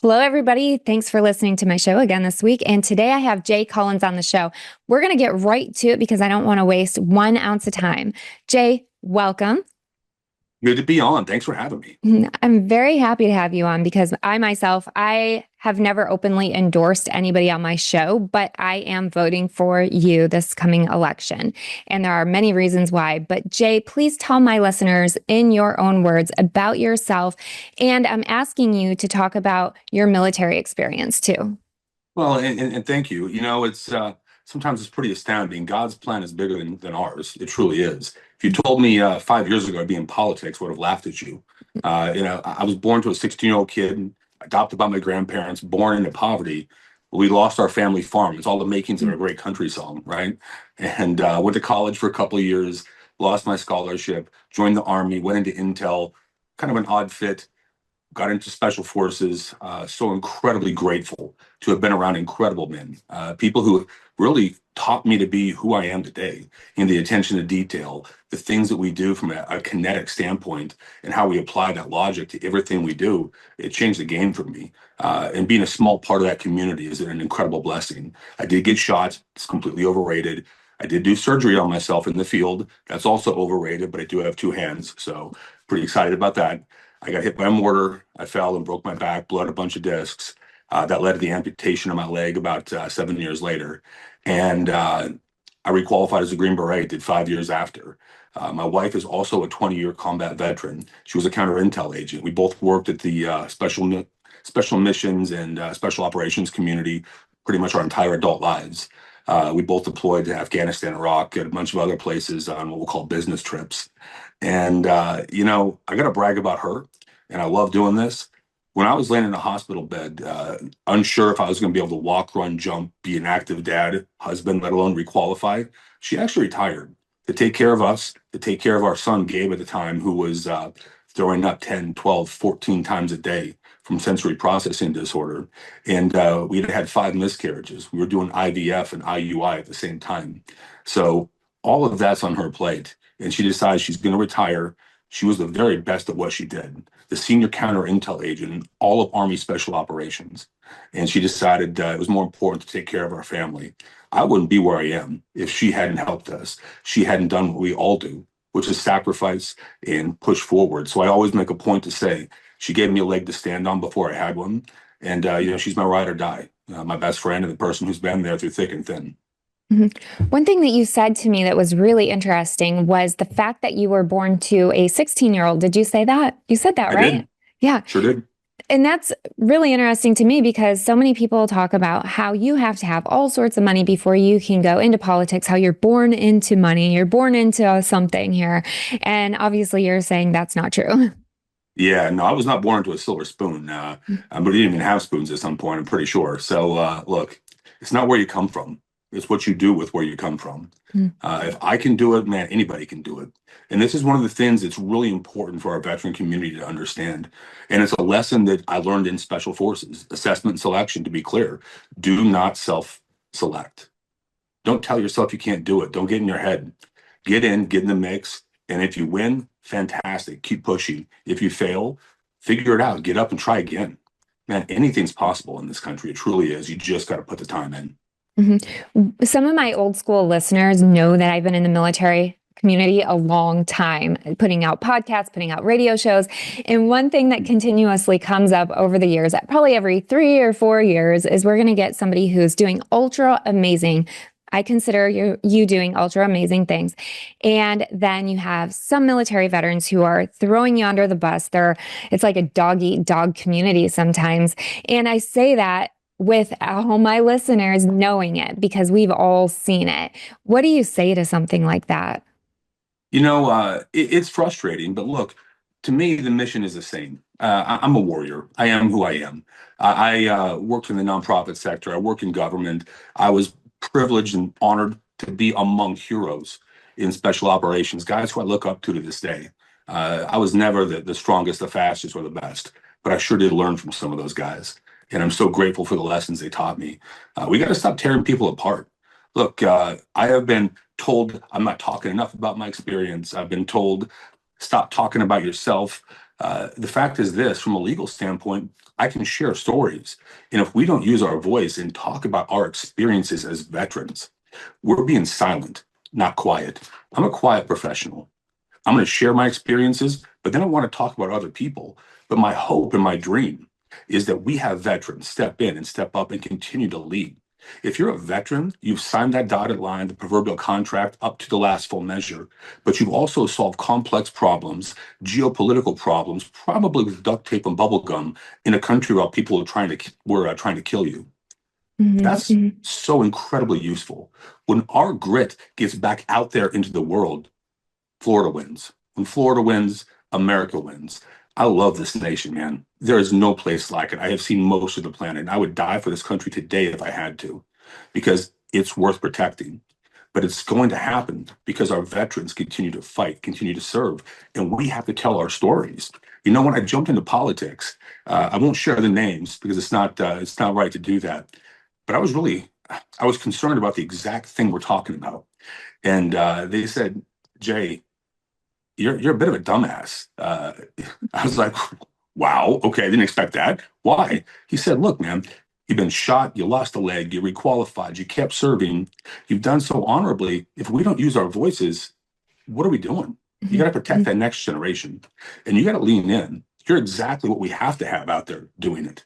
Hello, everybody. Thanks for listening to my show again this week. And today I have Jay Collins on the show. We're going to get right to it because I don't want to waste 1 ounce of time. Jay, welcome. Good to be on. Thanks for having me. I'm very happy to have you on because I have never openly endorsed anybody on my show, but I am voting for you this coming election. And there are many reasons why. But Jay, please tell my listeners in your own words about yourself. And I'm asking you to talk about your military experience too. Well, and thank you. It's sometimes it's pretty astounding. God's plan is bigger than ours. It truly is. If you told me 5 years ago I'd be in politics, I would have laughed at you. I was born to a 16-year-old kid, adopted by my grandparents, born into poverty. We lost our family farm. It's all the makings of a great country song, right? And went to college for a couple of years, lost my scholarship, joined the army, went into intel, kind of an odd fit. Got into special forces. So incredibly grateful to have been around incredible men, people who really taught me to be who I am today in the attention to detail, the things that we do from a kinetic standpoint, and how we apply that logic to everything we do. It changed the game for me. And being a small part of that community is an incredible blessing. I did get shot. It's completely overrated. I did do surgery on myself in the field. That's also overrated, but I do have two hands. So pretty excited about that. I got hit by a mortar. I fell and broke my back, bled a bunch of discs. That led to the amputation of my leg about 7 years later. And I requalified as a Green Beret, did 5 years after. My wife is also a 20-year combat veteran. She was a counter intel agent. We both worked at the special missions and special operations community pretty much our entire adult lives. We both deployed to Afghanistan, Iraq, and a bunch of other places on what we'll call business trips. And, I got to brag about her, and I love doing this. When I was laying in a hospital bed, unsure if I was going to be able to walk, run, jump, be an active dad, husband, let alone requalify, she actually retired to take care of us, to take care of our son, Gabe, at the time, who was throwing up 10, 12, 14 times a day from sensory processing disorder. And we had 5 miscarriages. We were doing IVF and IUI at the same time. So all of that's on her plate, and she decides she's going to retire. She was the very best at what she did, the senior counter intel agent in all of Army Special Operations. And she decided it was more important to take care of our family. I wouldn't be where I am if she hadn't helped us. She hadn't done what we all do, which is sacrifice and push forward. So I always make a point to say she gave me a leg to stand on before I had one. And, she's my ride or die, my best friend and the person who's been there through thick and thin. Mhm. One thing that you said to me that was really interesting was the fact that you were born to a 16-year-old. Did you say that? You said that, I right? did. Yeah. Sure did. And that's really interesting to me because so many people talk about how you have to have all sorts of money before you can go into politics, how you're born into money, you're born into something here. And obviously, you're saying that's not true. Yeah, no, I was not born into a silver spoon. But we didn't even have spoons at some point, I'm pretty sure. So, look, it's not where you come from. It's what you do with where you come from. If I can do it, man, anybody can do it. And this is one of the things that's really important for our veteran community to understand. And it's a lesson that I learned in special forces, assessment and selection, to be clear. Do not self-select. Don't tell yourself you can't do it. Don't get in your head. Get in the mix. And if you win, fantastic. Keep pushing. If you fail, figure it out. Get up and try again. Man, anything's possible in this country. It truly is. You just got to put the time in. Mhm. Some of my old school listeners know that I've been in the military community a long time, putting out podcasts, putting out radio shows. And one thing that continuously comes up over the years, probably every 3 or 4 years, is we're going to get somebody who's doing ultra amazing. I consider you doing ultra amazing things. And then you have some military veterans who are throwing you under the bus. It's like a dog eat dog community sometimes. And I say that with all my listeners knowing it because we've all seen it. What do you say to something like that? It's frustrating, but look, to me, the mission is the same. I'm a warrior. I am who I am. I worked in the nonprofit sector. I work in government. I was privileged and honored to be among heroes in special operations, guys who I look up to this day. I was never the strongest, the fastest, or the best, but I sure did learn from some of those guys. And I'm so grateful for the lessons they taught me. We got to stop tearing people apart. Look, I have been told I'm not talking enough about my experience. I've been told stop talking about yourself. The fact is this, from a legal standpoint, I can share stories. And if we don't use our voice and talk about our experiences as veterans, we're being silent, not quiet. I'm a quiet professional. I'm going to share my experiences, but then I want to talk about other people. But my hope and my dream is that we have veterans step in and step up and continue to lead. If you're a veteran, you've signed that dotted line, the proverbial contract up to the last full measure, but you've also solved complex problems, geopolitical problems, probably with duct tape and bubble gum in a country where people were trying to kill you. Mhm, That's mhm, so incredibly useful. When our grit gets back out there into the world, Florida wins. When Florida wins, America wins. I love this nation, man. There is no place like it. I have seen most of the planet, and I would die for this country today if I had to, because it's worth protecting. But it's going to happen because our veterans continue to fight, continue to serve, and we have to tell our stories. You know, when I jumped into politics, I won't share the names because it's not right to do that. But I was concerned about the exact thing we're talking about, and they said, Jay, you're a bit of a dumbass. I was like, wow, okay, I didn't expect that. Why? He said, look, man, you've been shot, you lost a leg, you requalified, you kept serving, you've done so honorably. If we don't use our voices, what are we doing? You got mhm, to protect mhm, that next generation, and you got to lean in. You're exactly what we have to have out there doing it.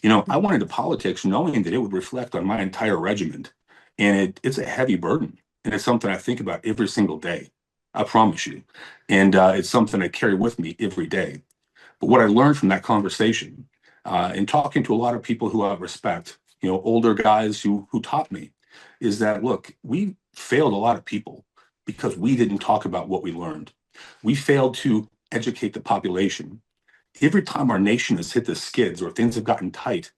You know, I went into politics knowing that it would reflect on my entire regiment, and it's a heavy burden, and it's something I think about every single day. I promise you, and it's something I carry with me every day. But what I learned from that conversation, and talking to a lot of people who I respect, you know, older guys who taught me, is that look, we failed a lot of people because we didn't talk about what we learned. We failed to educate the population. Every time our nation has hit the skids or things have gotten tight,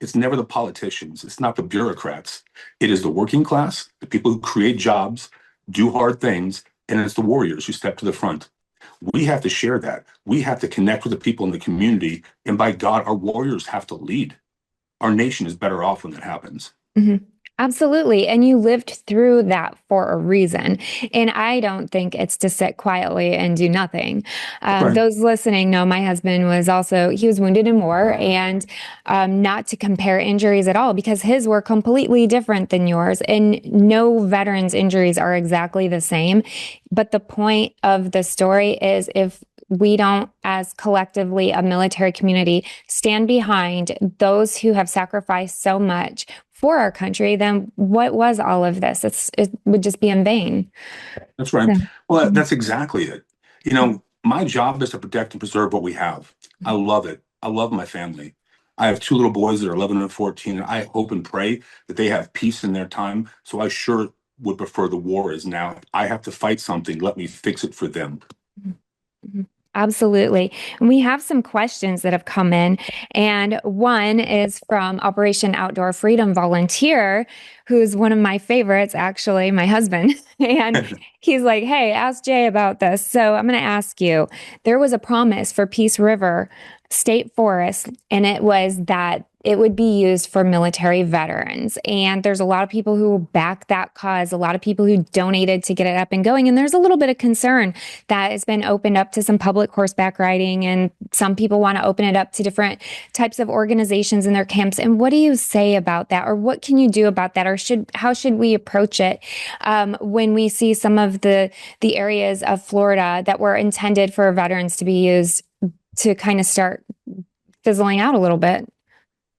it's never the politicians, it's not the bureaucrats. It is the working class, the people who create jobs, do hard things, and it's the warriors who step to the front. We have to share that. We have to connect with the people in the community. And by God, our warriors have to lead. Our nation is better off when that happens. mhm. Absolutely. And you lived through that for a reason. And I don't think it's to sit quietly and do nothing. That's right. Those listening know my husband he was wounded in war, and not to compare injuries at all because his were completely different than yours. And no veterans' injuries are exactly the same. But the point of the story is if we don't, as collectively a military community, stand behind those who have sacrificed so much for our country, then what was all of this? It would just be in vain. That's right. So, Well, mhm, that's exactly it. You know, my job is to protect and preserve what we have. I mhm, love it. I love my family. I have two little boys that are 11 and 14, and I hope and pray that they have peace in their time. So I sure would prefer the war is now. I have to fight something. Let me fix it for them. mhm, mhm. Absolutely. And we have some questions that have come in. And one is from Operation Outdoor Freedom Volunteer, who's one of my favorites, actually, my husband. And he's like, hey, ask Jay about this. So I'm going to ask you. There was a promise for Peace River State Forest, and it was that it would be used for military veterans. And there's a lot of people who back that cause, a lot of people who donated to get it up and going. And there's a little bit of concern that it's been opened up to some public horseback riding, and some people want to open it up to different types of organizations in their camps. And what do you say about that, or what can you do about that, or how should we approach it when we see some of the areas of Florida that were intended for veterans to be used to kind of start fizzling out a little bit?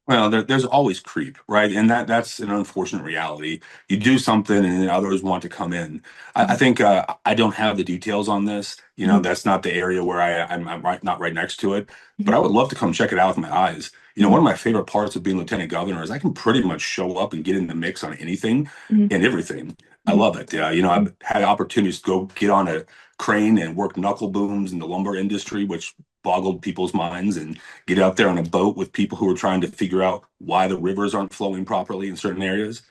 Well, there's always creep, right? And that's an unfortunate reality. You do something and then others want to come in. I Mhm, think I don't have the details on this. You know, mhm, that's not the area where I'm right, not right next to it. But mhm, I would love to come check it out with my eyes. You know, mhm, one of my favorite parts of being lieutenant governor is I can pretty much show up and get in the mix on anything mhm, and everything. I mhm, love it. You know, I've had opportunities to go get on a crane and work knuckle booms in the lumber industry, which boggled people's minds, and get out there on a boat with people who are trying to figure out why the rivers aren't flowing properly in certain areas.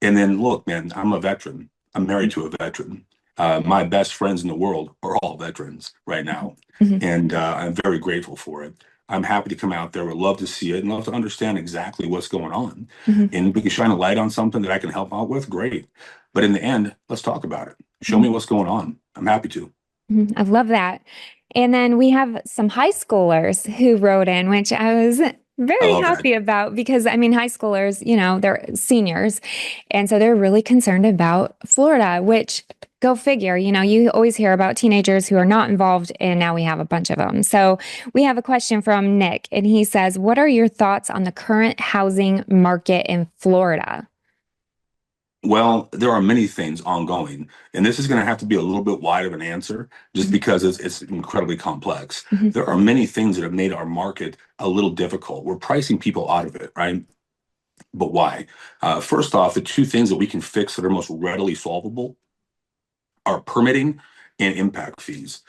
And then, look, man, I'm a veteran. I'm married to a veteran. My best friends in the world are all veterans right now. mhm, And I'm very grateful for it. I'm happy to come out there. Would love to see it and love to understand exactly what's going on. mhm, And if we can shine a light on something that I can help out with, great. But in the end, let's talk about it. Show mhm, me what's going on. I'm happy to. mhm. I love that. And then we have some high schoolers who wrote in, which I was I very love that. happy about because I mean, high schoolers, they're seniors. And so they're really concerned about Florida, which go figure, you always hear about teenagers who are not involved, and now we have a bunch of them. So we have a question from Nick, and he says, what are your thoughts on the current housing market in Florida? Well, there are many things ongoing, and this is going to have to be a little bit wide of an answer just Mhm. because it's incredibly complex. Mhm. There are many things that have made our market a little difficult. We're pricing people out of it, right? But why? First off, the two things that we can fix that are most readily solvable are permitting and impact fees.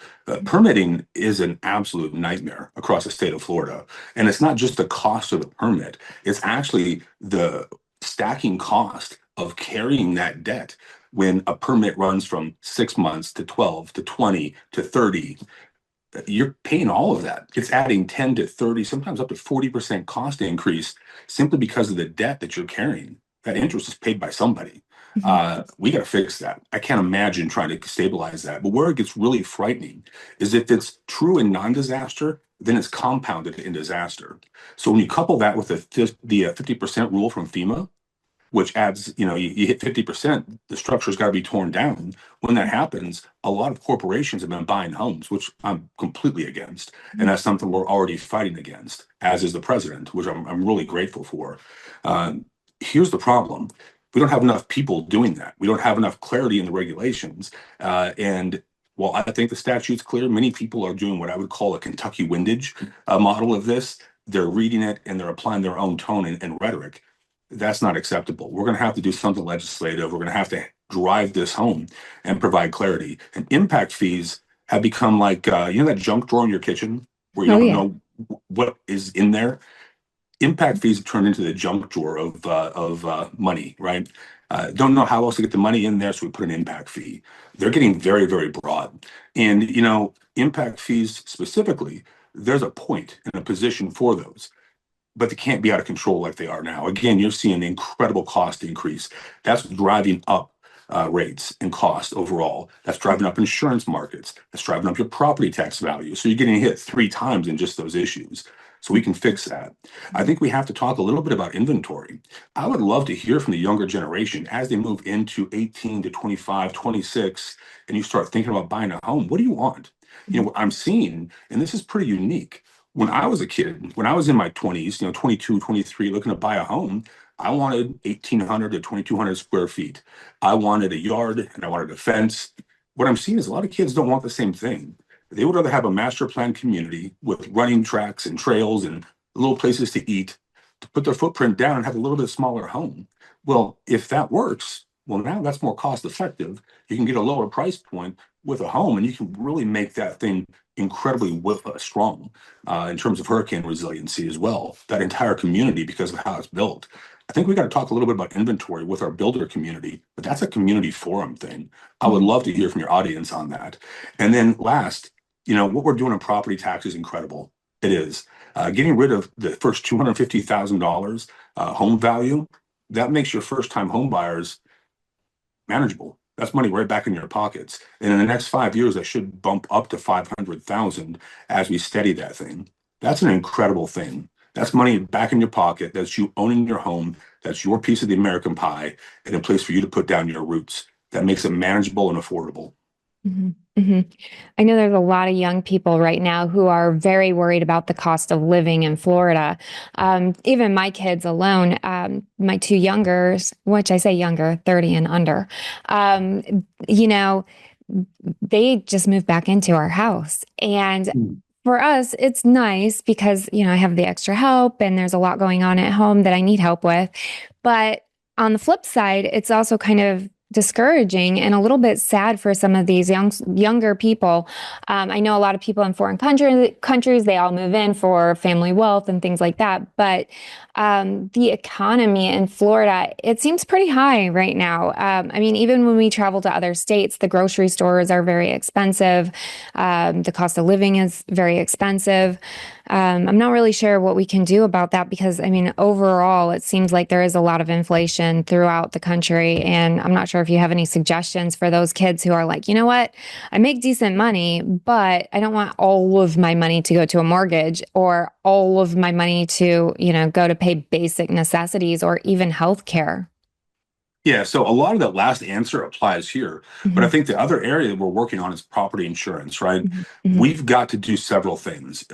Permitting is an absolute nightmare across the state of Florida. And it's not just the cost of the permit, it's actually the stacking cost of carrying that debt when a permit runs from 6 months to 12 to 20 to 30. You're paying all of that. It's adding 10 to 30, sometimes up to 40% cost increase simply because of the debt that you're carrying. That interest is paid by somebody. Mhm. We got to fix that. I can't imagine trying to stabilize that. But where it gets really frightening is if it's true in non-disaster, then it's compounded in disaster. So when you couple that with the 50% rule from FEMA, which adds, you hit 50%, the structure's got to be torn down. When that happens, a lot of corporations have been buying homes, which I'm completely against. And that's something we're already fighting against, as is the president, which I'm really grateful for. Here's the problem. We don't have enough people doing that. We don't have enough clarity in the regulations. And while I think the statute's clear, many people are doing what I would call a Kentucky windage model of this. They're reading it and they're applying their own tone and rhetoric. That's not acceptable. We're going to have to do something legislative. We're going to have to drive this home and provide clarity. And impact fees have become like, that junk drawer in your kitchen where you Oh, don't yeah. know what is in there. Impact fees have turned into the junk drawer of money, right? Don't know how else to get the money in there, so we put an impact fee. They're getting very, very broad. And, impact fees specifically, there's a point and a position for those, but they can't be out of control like they are now. Again, you're seeing an incredible cost increase. That's driving up rates and cost overall. That's driving up insurance markets. That's driving up your property tax value. So you're getting hit three times in just those issues. So we can fix that. I think we have to talk a little bit about inventory. I would love to hear from the younger generation as they move into 18 to 25, 26, and you start thinking about buying a home. What do you want? What I'm seeing, and this is pretty unique, when I was a kid, when I was in my 20s, 22, 23, looking to buy a home, I wanted 1,800 to 2,200 square feet. I wanted a yard and I wanted a fence. What I'm seeing is a lot of kids don't want the same thing. They would rather have a master plan community with running tracks and trails and little places to eat, to put their footprint down and have a little bit smaller home. Well, if that works, well, now that's more cost effective. You can get a lower price point with a home and you can really make that thing incredibly strong in terms of hurricane resiliency as well. That entire community, because of how it's built. I think we got to talk a little bit about inventory with our builder community, but that's a community forum thing. I would Mhm. love to hear from your audience on that. And then last, what we're doing in property tax is incredible. It is. Getting rid of the first $250,000 home value, that makes your first time home buyers manageable. That's money right back in your pockets. And in the next 5 years, that should bump up to 500,000 as we steady that thing. That's an incredible thing. That's money back in your pocket. That's you owning your home. That's your piece of the American pie and a place for you to put down your roots. That makes it manageable and affordable. Mhm. Mhm. I know there's a lot of young people right now who are very worried about the cost of living in Florida. Even my kids alone, my two youngers, which I say younger, 30 and under, um, you know, they just moved back into our house. And Mm. for us, it's nice because, I have the extra help and there's a lot going on at home that I need help with. But on the flip side, it's also kind of discouraging and a little bit sad for some of these younger people. I know a lot of people in foreign countries, they all move in for family wealth and things like that. But the economy in Florida, it seems pretty high right now. I mean, even when we travel to other states, the grocery stores are very expensive. The cost of living is very expensive. I'm not really sure what we can do about that because, I mean, overall, it seems like there is a lot of inflation throughout the country. And I'm not sure if you have any suggestions for those kids who are like, you know what, I make decent money, but I don't want all of my money to go to a mortgage or all of my money to, go to pay basic necessities or even health care. Yeah, so a lot of that last answer applies here. But I Hmm. think the other area that we're working on is property insurance, right? Hmm. Hmm. We've got to do several things.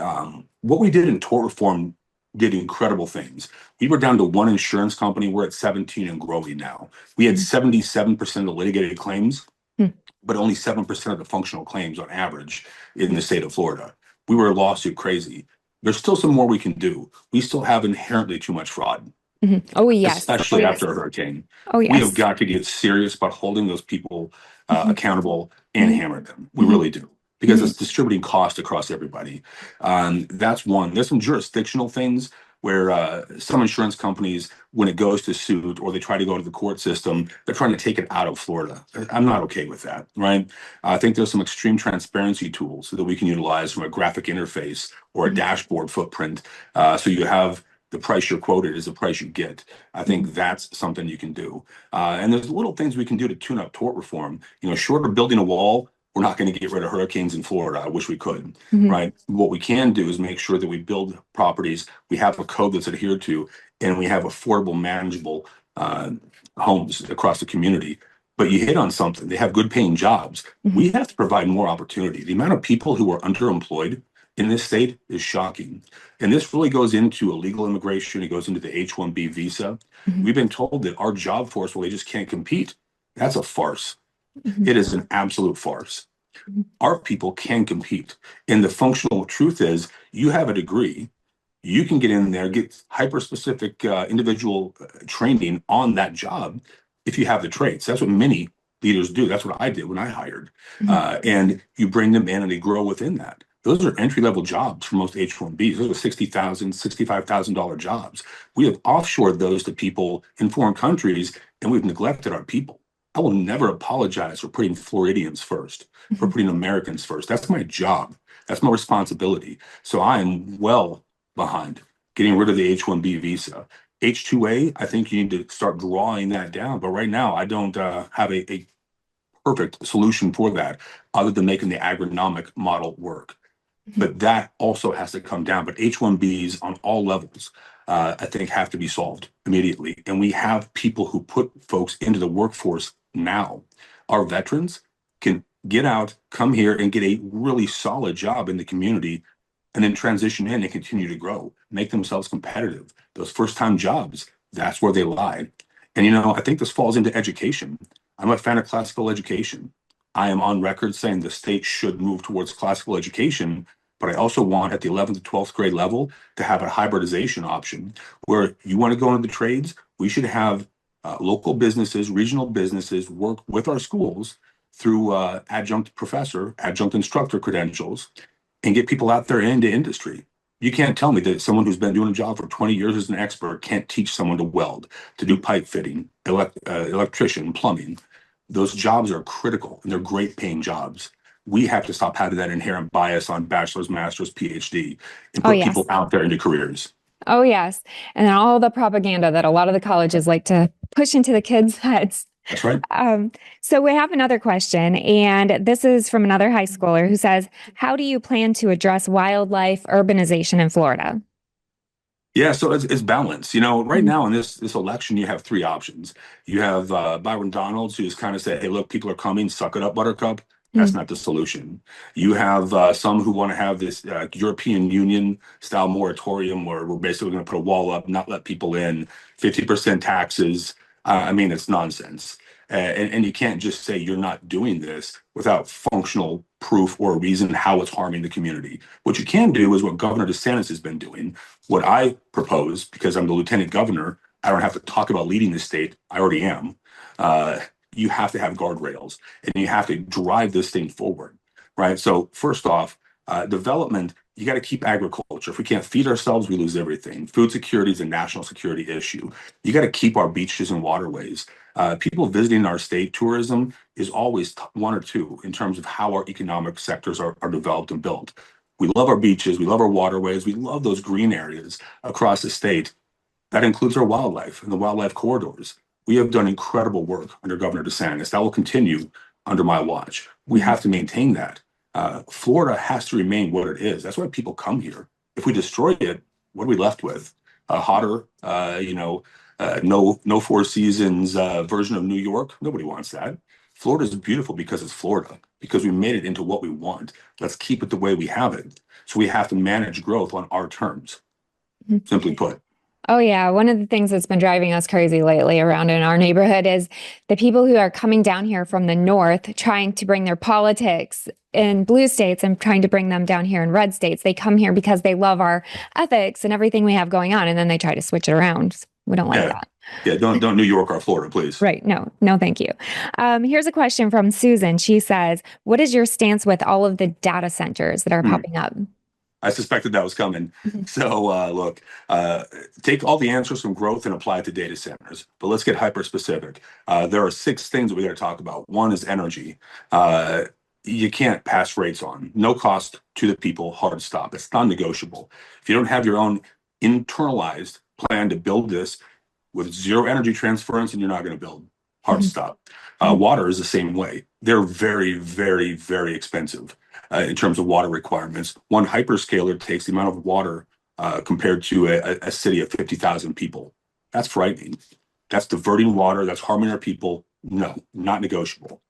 What we did in tort reform did incredible things. We were down to one insurance company. We're at 17 and growing now. We had 77% of the litigated claims, Hmm. but only 7% of the functional claims on average in the state of Florida. We were lawsuit crazy. There's still some more we can do. We still have inherently too much fraud, Hmm. Oh, yes. Oh, especially yes. after a hurricane. Oh, We have yes. got to get serious about holding those people Hmm. accountable and Hmm. hammer them. We Hmm. really do. Because Hmm. it's distributing cost across everybody. That's one. There's some jurisdictional things where some insurance companies, when it goes to suit or they try to go to the court system, they're trying to take it out of Florida. I'm not okay with that, right? I think there's some extreme transparency tools that we can utilize from a graphic interface or a dashboard footprint. So you have the price you're quoted is the price you get. I think that's something you can do. And there's little things we can do to tune up tort reform. Short of building a wall, we're not going to get rid of hurricanes in Florida. I wish we could, Hmm. right? What we can do is make sure that we build properties, we have a code that's adhered to, and we have affordable, manageable uh, homes across the community. But you hit on something. They have good paying jobs. Hmm. We have to provide more opportunity. The amount of people who are underemployed in this state is shocking. And this really goes into illegal immigration. It goes into the H-1B visa. Hmm. We've been told that our job force, well, they just can't compete. That's a farce. Hmm. It is an absolute farce. Our people can compete. And the functional truth is you have a degree, you can get in there, get hyper specific individual training on that job if you have the traits. That's what many leaders do. That's what I did when I hired. Hmm. And you bring them in and they grow within that. Those are entry level jobs for most H-1Bs. Those are $60,000, $65,000 jobs. We have offshored those to people in foreign countries, and we've neglected our people. I will never apologize for putting Floridians first, for Hmm. putting Americans first. That's my job. That's my responsibility. So I am well behind getting rid of the H-1B visa. H-2A, I think you need to start drawing that down. But right now, I don't have a perfect solution for that other than making the agronomic model work. But that also has to come down. But H-1Bs on all levels, I think, have to be solved immediately. And we have people who put folks into the workforce now. Our veterans can get out, come here, and get a really solid job in the community and then transition in and continue to grow, make themselves competitive. Those first time jobs, that's where they lie. And, I think this falls into education. I'm a fan of classical education. I am on record saying the state should move towards classical education, but I also want at the 11th to 12th grade level to have a hybridization option where you want to go into the trades. We should have local businesses, regional businesses work with our schools through adjunct professor, adjunct instructor credentials and get people out there into industry. You can't tell me that someone who's been doing a job for 20 years as an expert can't teach someone to weld, to do pipe fitting, electrician, plumbing. Those jobs are critical and they're great paying jobs. We have to stop having that inherent bias on bachelor's, master's, PhD and Oh, put people yes. out there into careers. Oh, yes. And then all the propaganda that a lot of the colleges like to push into the kids' heads. That's right. Um, so we have another question, and this is from another high schooler who says, how do you plan to address wildlife urbanization in Florida? Yeah, so it's balance. Right Mhm. now in this election, you have three options. You have Byron Donalds, who's kind of said, "Hey, look, people are coming, suck it up, Buttercup." That's Mhm. not the solution. You have some who want to have this European Union style moratorium where we're basically going to put a wall up, not let people in, 50% taxes. I mean, it's nonsense. And you can't just say you're not doing this without functional proof or reason how it's harming the community. What you can do is what Governor DeSantis has been doing. What I propose, because I'm the lieutenant governor, I don't have to talk about leading the state. I already am. Uh, you have to have guardrails and you have to drive this thing forward, right? So, first off, development, you got to keep agriculture. If we can't feed ourselves, we lose everything. Food security is a national security issue. You got to keep our beaches and waterways. People visiting our state, tourism is always one or two in terms of how our economic sectors are developed and built. We love our beaches, we love our waterways, we love those green areas across the state. That includes our wildlife and the wildlife corridors. We have done incredible work under Governor DeSantis. That will continue under my watch. We have to maintain that. Florida has to remain what it is. That's why people come here. If we destroy it, what are we left with? A hotter, no Four Seasons version of New York. Nobody wants that. Florida is beautiful because it's Florida, because we made it into what we want. Let's keep it the way we have it. So we have to manage growth on our terms, simply put. Oh, yeah. One of the things that's been driving us crazy lately around in our neighborhood is the people who are coming down here from the north trying to bring their politics in blue states and trying to bring them down here in red states. They come here because they love our ethics and everything we have going on, and then they try to switch it around. We don't like Yeah. that. Yeah, don't New York or Florida, please. Right. No, no, thank you. Here's a question from Susan. She says, what is your stance with all of the data centers that are Hmm. popping up? I suspected that was coming. So look, take all the answers from growth and apply it to data centers. But let's get hyper specific. There are 6 things that we got to talk about. One is energy. You can't pass rates on. No cost to the people, hard stop. It's non-negotiable. If you don't have your own internalized plan to build this with zero energy transference, and you're not going to build, hard stop. Water is the same way. They're very, very, very expensive in terms of water requirements. One hyperscaler takes the amount of water compared to a city of 50,000 people. That's frightening. That's diverting water. That's harming our people. No, not negotiable.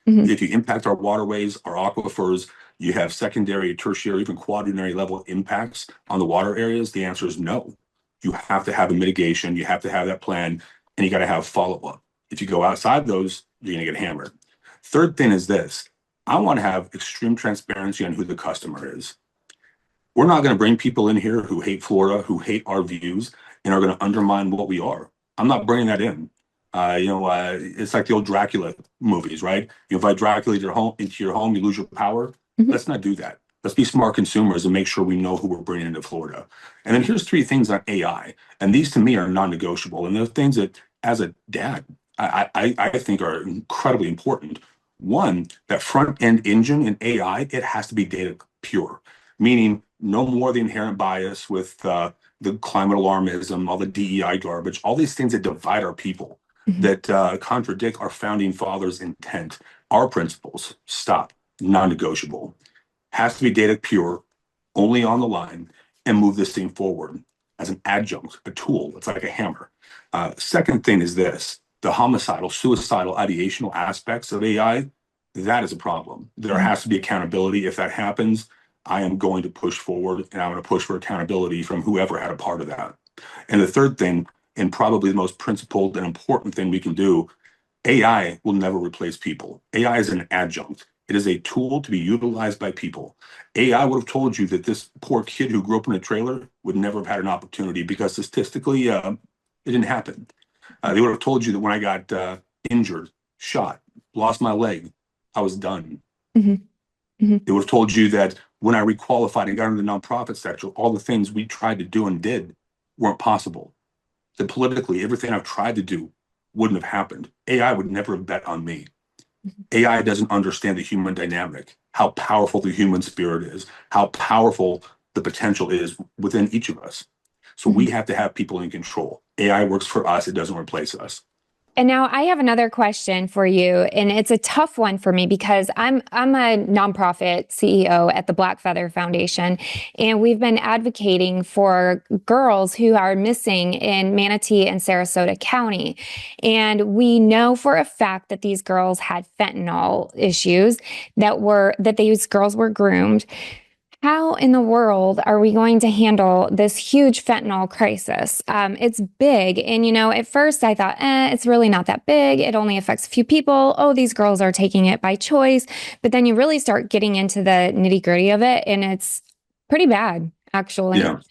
If you impact our waterways, our aquifers, you have secondary, tertiary, even quaternary level impacts on the water areas, the answer is no. You have to have a mitigation. You have to have that plan, and you got to have follow-up. If you go outside those, you're going to get hammered. Third thing is this. I want to have extreme transparency on who the customer is. We're not going to bring people in here who hate Florida, who hate our views, and are going to undermine what we are. I'm not bringing that in. It's like the old Dracula movies, right? You invite Dracula into your home, you lose your power. Let's not do that. Let's be smart consumers and make sure we know who we're bringing into Florida. And then here's 3 things on AI. And these to me are non-negotiable. And they're things that, as a dad, I think are incredibly important. One, that front end engine in AI, it has to be data pure, meaning no more the inherent bias with the climate alarmism, all the DEI garbage, all these things that divide our people, that contradict our founding fathers' intent, our principles. Stop, non-negotiable. Has to be data pure, only on the line, and move this thing forward as an adjunct, a tool. It's like a hammer. Second thing is this. The homicidal, suicidal, ideational aspects of AI, that is a problem. There has to be accountability. If that happens, I am going to push forward, and I'm going to push for accountability from whoever had a part of that. And the third thing, and probably the most principled and important thing we can do, AI will never replace people. AI is an adjunct. It is a tool to be utilized by people. AI would have told you that this poor kid who grew up in a trailer would never have had an opportunity because statistically, it didn't happen. They would have told you that when I got injured, shot, lost my leg, I was done. They would have told you that when I requalified and got into the nonprofit sector, all the things we tried to do and did weren't possible. That politically, everything I've tried to do wouldn't have happened. AI would never have bet on me. AI doesn't understand the human dynamic, how powerful the human spirit is, how powerful the potential is within each of us. So we have to have people in control. AI works for us. It doesn't replace us. And now I have another question for you, and it's a tough one for me because I'm a nonprofit CEO at the Black Feather Foundation, and we've been advocating for girls who are missing in Manatee and Sarasota County. And we know for a fact that these girls had fentanyl issues, that these girls were groomed. How in the world are we going to handle this huge fentanyl crisis? It's big. And, at first I thought, it's really not that big. It only affects a few people. Oh, these girls are taking it by choice. But then you really start getting into the nitty gritty of it. And it's pretty bad, actually. Yeah.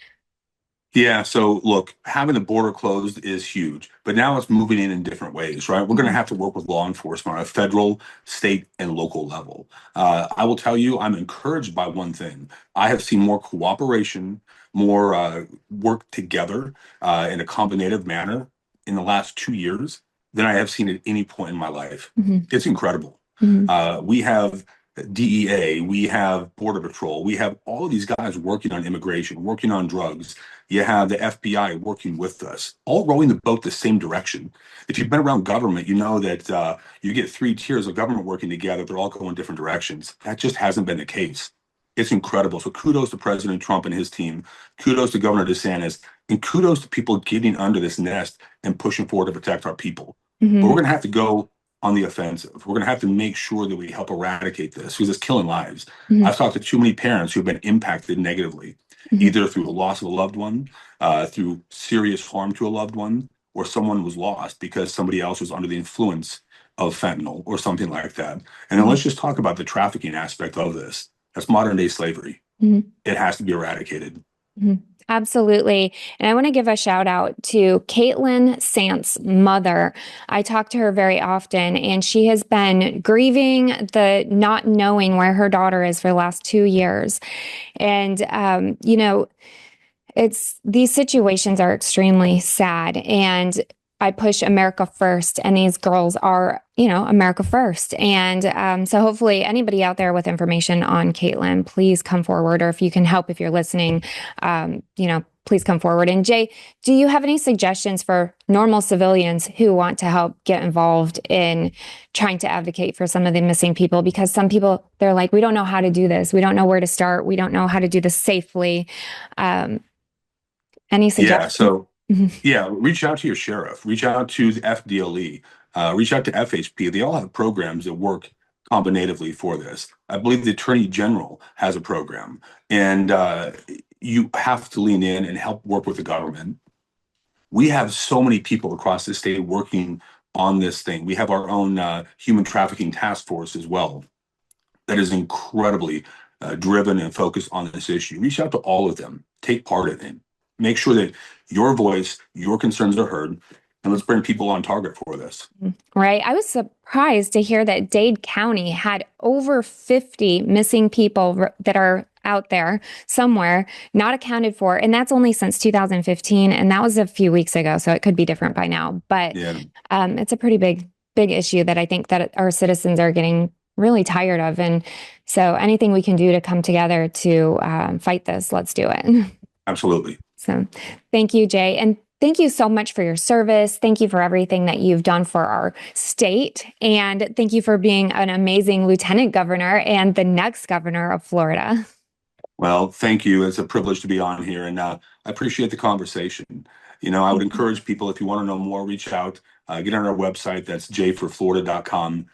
Yeah, so look, having the border closed is huge, but now it's moving in different ways, right? We're going to have to work with law enforcement on a federal, state, and local level. I will tell you, I'm encouraged by one thing. I have seen more cooperation, more work together in a combinative manner in the last 2 years than I have seen at any point in my life. It's incredible. We have DEA, we have Border Patrol, we have all of these guys working on immigration, working on drugs. You have the FBI working with us, all rowing the boat the same direction. If you've been around government, you know that you get three tiers of government working together, they're all going different directions. That just hasn't been the case. It's incredible. So kudos to President Trump and his team. Kudos to Governor DeSantis, and kudos to people getting under this nest and pushing forward to protect our people. But we're Hmm. going to have to go on the offensive. We're going to have to make sure that we help eradicate this because it's killing lives. Hmm. I've talked to too many parents who've been impacted negatively, Hmm. either through the loss of a loved one, through serious harm to a loved one, or someone was lost because somebody else was under the influence of fentanyl or something like that. And then Hmm. let's just talk about the trafficking aspect of this. That's modern day slavery. Hmm. It has to be eradicated. Mhm. Absolutely. And I want to give a shout out to Caitlin Sant's mother. I talk to her very often, and she has been grieving the not knowing where her daughter is for the last 2 years. And, it's these situations are extremely sad. And I push America first, and these girls are, America first. And so hopefully anybody out there with information on Caitlin, please come forward. Or if you can help, if you're listening, please come forward. And Jay, do you have any suggestions for normal civilians who want to help get involved in trying to advocate for some of the missing people? Because some people, they're like, we don't know how to do this. We don't know where to start. We don't know how to do this safely. Um, any Yeah. suggestions? So yeah, reach out to your sheriff, reach out to the FDLE, reach out to FHP. They all have programs that work combinatively for this. I believe the Attorney General has a program, and you have to lean in and help work with the government. We have so many people across the state working on this thing. We have our own human trafficking task force as well that is incredibly driven and focused on this issue. Reach out to all of them, take part in it, make sure that your voice, your concerns are heard, and let's bring people on target for this. Right. I was surprised to hear that Dade County had over 50 missing people that are out there somewhere, not accounted for. And that's only since 2015. And that was a few weeks ago. So it could be different by now. But Yeah, it's a pretty big issue that I think that our citizens are getting really tired of. And so anything we can do to come together to fight this, let's do it. absolutely. So thank you, Jay. And thank you so much for your service. Thank you for everything that you've done for our state. And thank you for being an amazing lieutenant governor and the next governor of Florida. Well, thank you. It's a privilege to be on here, and I appreciate the conversation. I would encourage people, if you want to know more, reach out, get on our website. That's jforflorida.com.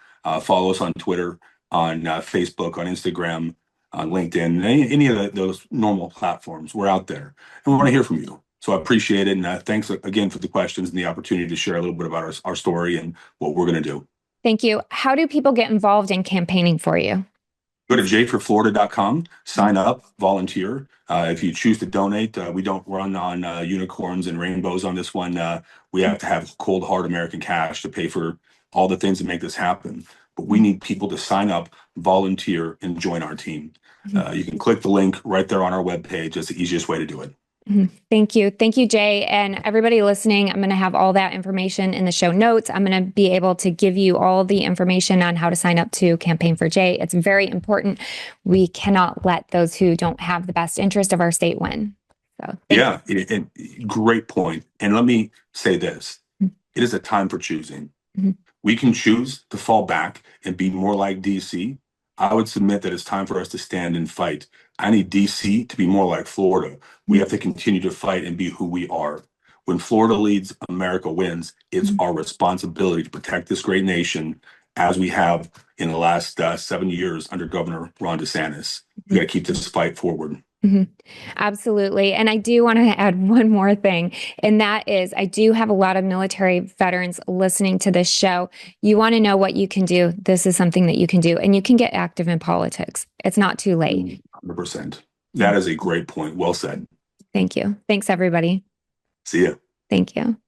Follow us on Twitter, on Facebook, on Instagram, on LinkedIn, any of those normal platforms. We're out there, and we want to hear from you. So I appreciate it, and thanks again for the questions and the opportunity to share a little bit about our story and what we're going to do. Thank you. How do people get involved in campaigning for you? Go to jforflorida.com, sign up, volunteer. If you choose to donate, we don't run on unicorns and rainbows on this one. We have to have cold, hard American cash to pay for all the things that make this happen. But we need people to sign up, volunteer, and join our team. You can click the link right there on our webpage. It's the easiest way to do it. Thank you. Thank you, Jay. And everybody listening, I'm going to have all that information in the show notes. I'm going to be able to give you all the information on how to sign up to Campaign for Jay. It's very important. We cannot let those who don't have the best interest of our state win. So, Yeah, great point. And let me say this. It is a time for choosing. Mhm. We can choose to fall back and be more like DC. I would submit that it's time for us to stand and fight. I need DC to be more like Florida. We have to continue to fight and be who we are. When Florida leads, America wins. It's our responsibility to protect this great nation as we have in the last 7 years under Governor Ron DeSantis. We got to keep this fight forward. Mhm. Absolutely. And I do want to add one more thing, and that is I do have a lot of military veterans listening to this show. You want to know what you can do. This is something that you can do, and you can get active in politics. It's not too late. 100%. That is a great point. Well said. Thank you. Thanks, everybody. See ya. Thank you.